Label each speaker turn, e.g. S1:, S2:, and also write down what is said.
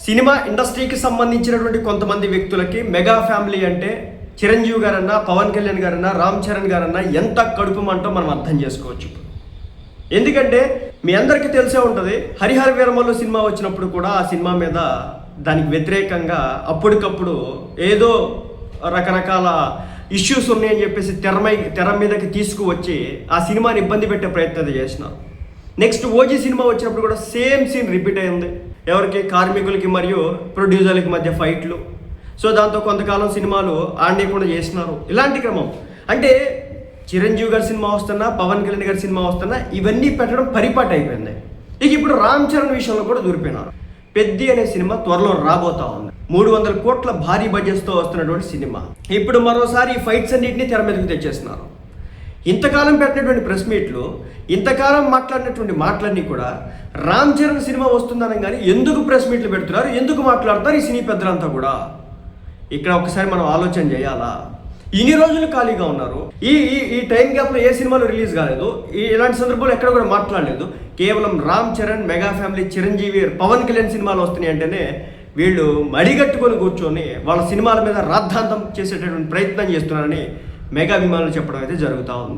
S1: Cinema ఇండస్ట్రీకి సంబంధించినటువంటి కొంతమంది వ్యక్తులకి మెగా ఫ్యామిలీ అంటే చిరంజీవి గారన్నా, పవన్ కళ్యాణ్ గారన్నా, రామ్ చరణ్ గారన్నా ఎంత కడుపు మంటో మనం అర్థం చేసుకోవచ్చు. ఎందుకంటే మీ అందరికీ తెలిసే ఉంటుంది, హరిహర వీరమల్లు సినిమా వచ్చినప్పుడు కూడా ఆ సినిమా మీద దానికి వ్యతిరేకంగా అప్పటికప్పుడు ఏదో రకరకాల ఇష్యూస్ ఉన్నాయని చెప్పేసి తెర మీదకి తీసుకువచ్చి ఆ సినిమాని ఇబ్బంది పెట్టే ప్రయత్నం చేసినారు. నెక్స్ట్ ఓజీ సినిమా వచ్చినప్పుడు కూడా సేమ్ సీన్ రిపీట్ అయింది. ఎవరికి? కార్మికులకి మరియు ప్రొడ్యూసర్లకి మధ్య ఫైట్లు. సో దాంతో కొంతకాలం సినిమాలు ఆడకుండా చేసినారు. ఇలాంటి క్రమం అంటే చిరంజీవి గారి సినిమా వస్తున్నా, పవన్ కళ్యాణ్ గారి సినిమా వస్తున్నా ఇవన్నీ పెట్టడం పరిపాటి అయిపోయింది. ఇక ఇప్పుడు రామ్ చరణ్ విషయంలో కూడా దూరిపోయినారు. పెద్ది అనే సినిమా త్వరలో రాబోతా ఉంది. 300 కోట్ల భారీ బడ్జెట్తో వస్తున్నటువంటి సినిమా. ఇప్పుడు మరోసారి ఈ ఫైట్స్ అన్నింటినీ తెర మీదకి తెచ్చేస్తున్నారు. ఇంతకాలం పెట్టినటువంటి ప్రెస్ మీట్లు, ఇంతకాలం మాట్లాడినటువంటి మాటలన్నీ కూడా రామ్ చరణ్ సినిమా వస్తుందని కానీ ఎందుకు ప్రెస్ మీట్లు పెడుతున్నారు, ఎందుకు మాట్లాడుతున్నారు ఈ సినీ పెద్దలంతా కూడా? ఇక్కడ ఒకసారి మనం ఆలోచన చేయాలా? ఇన్ని రోజులు ఖాళీగా ఉన్నారు. ఈ టైం గ్యాప్లో ఏ సినిమాలు రిలీజ్ కాలేదు. ఇలాంటి సందర్భాలు ఎక్కడ కూడా మాట్లాడలేదు. కేవలం రామ్ చరణ్, మెగా ఫ్యామిలీ, చిరంజీవి, పవన్ కళ్యాణ్ సినిమాలు వస్తున్నాయి అంటేనే వీళ్ళు మడిగట్టుకొని కూర్చొని వాళ్ళ సినిమాల మీద రాద్ధాంతం చేసేటటువంటి ప్రయత్నం చేస్తున్నారని మెగా అభిమానులు చెప్పడం అయితే జరుగుతూ ఉంది.